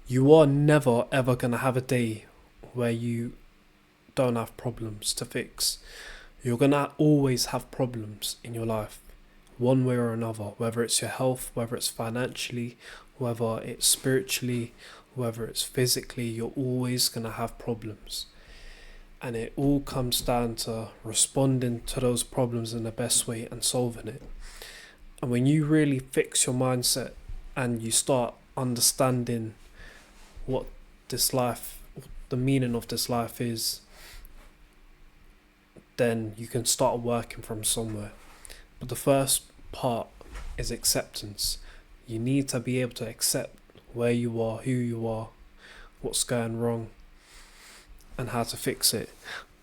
You are never ever going to have a day where you don't have problems to fix. You're going to always have problems in your life, one way or another, whether it's your health, whether it's financially, whether it's spiritually, whether it's physically, you're always going to have problems. And it all comes down to responding to those problems in the best way and solving it. And when you really fix your mindset and you start understanding what this life, the meaning of this life is, then you can start working from somewhere. But the first part is acceptance. You need to be able to accept where you are, who you are, what's going wrong, and how to fix it.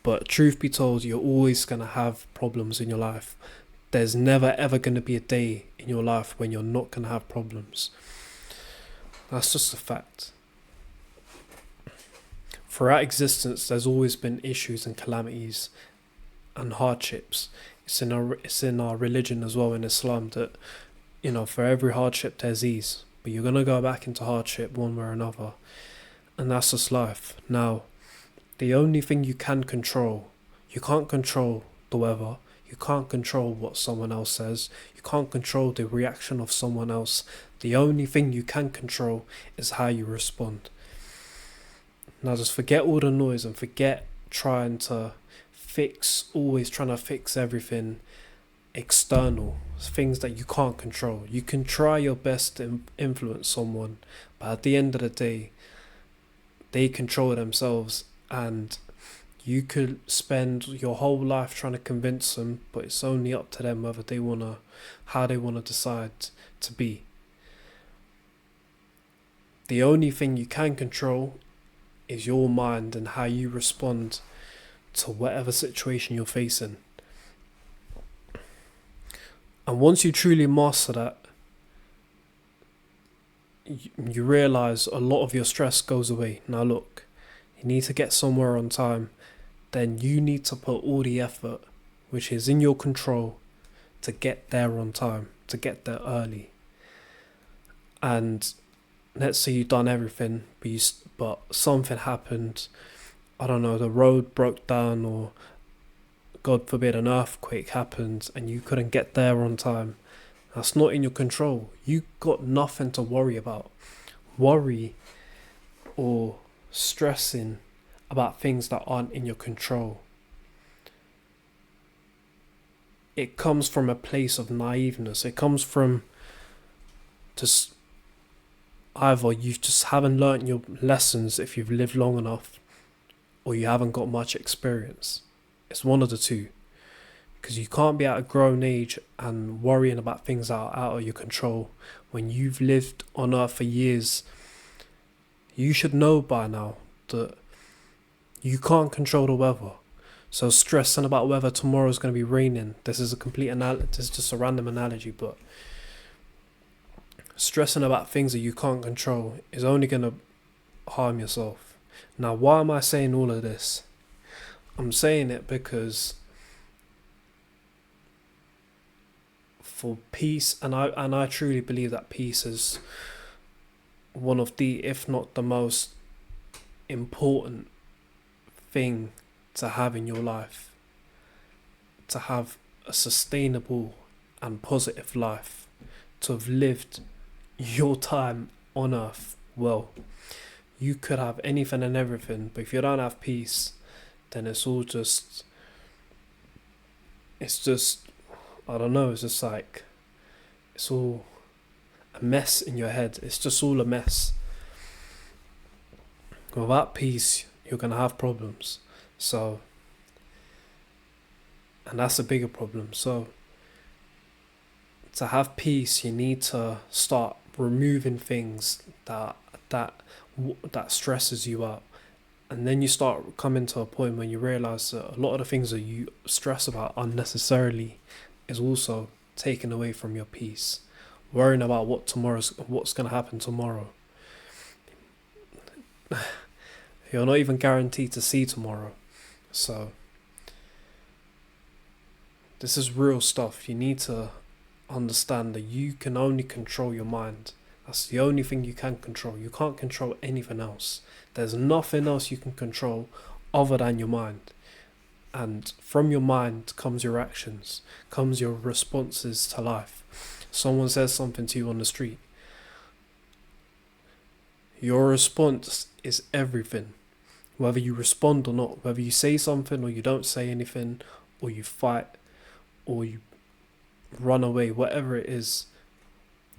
But truth be told, you're always going to have problems in your life. There's never ever going to be a day in your life when you're not going to have problems. That's just a fact. Throughout existence, there's always been issues and calamities and hardships. It's in our religion as well, in Islam, that for every hardship there's ease, but you're gonna go back into hardship one way or another, and that's just life. Now, the only thing you can control, you can't control the weather, you can't control what someone else says, you can't control the reaction of someone else. The only thing you can control is how you respond. Now just forget all the noise and forget always trying to fix everything external, things that you can't control. You can try your best to influence someone, but at the end of the day, they control themselves, and you could spend your whole life trying to convince them, but it's only up to them whether how they wanna decide to be. The only thing you can control is your mind and how you respond to whatever situation you're facing. And once you truly master that, you realize a lot of your stress goes away. Now look, you need to get somewhere on time, then you need to put all the effort, which is in your control, to get there on time, to get there early. And let's say you've done everything, but something happened, I don't know, the road broke down, or God forbid an earthquake happened and you couldn't get there on time. That's not in your control. You got nothing to worry about. Worry or stressing about things that aren't in your control, it comes from a place of naiveness. It comes from just either you just haven't learnt your lessons if you've lived long enough, or you haven't got much experience. It's one of the two. Because you can't be at a grown age and worrying about things that are out of your control when you've lived on earth for years. You should know by now that you can't control the weather. So stressing about whether tomorrow's going to be raining, this is just a random analogy, but stressing about things that you can't control is only going to harm yourself. Now, why am I saying all of this? I'm saying it because for peace, and I truly believe that peace is one of the, if not the most important thing to have in your life, to have a sustainable and positive life, to have lived your time on earth well. You could have anything and everything, but if you don't have peace, then it's just I don't know, it's just like, it's all a mess in your head. It's just all a mess. Without peace, you're going to have problems. So, and that's a bigger problem. So, to have peace, you need to start removing things that stresses you out. And then you start coming to a point when you realize that a lot of the things that you stress about unnecessarily is also taken away from your peace. Worrying about what's going to happen tomorrow. You're not even guaranteed to see tomorrow. So this is real stuff. You need to understand that you can only control your mind. That's the only thing you can control. You can't control anything else. There's nothing else you can control other than your mind. And from your mind comes your actions, comes your responses to life. Someone says something to you on the street. Your response is everything. Whether you respond or not, whether you say something or you don't say anything, or you fight, or you run away, whatever it is,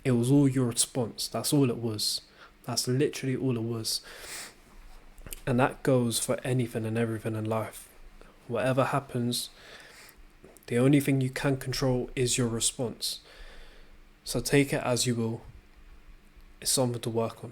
it was all your response. That's all it was. That's literally all it was. And that goes for anything and everything in life. Whatever happens, the only thing you can control is your response. So take it as you will. It's something to work on.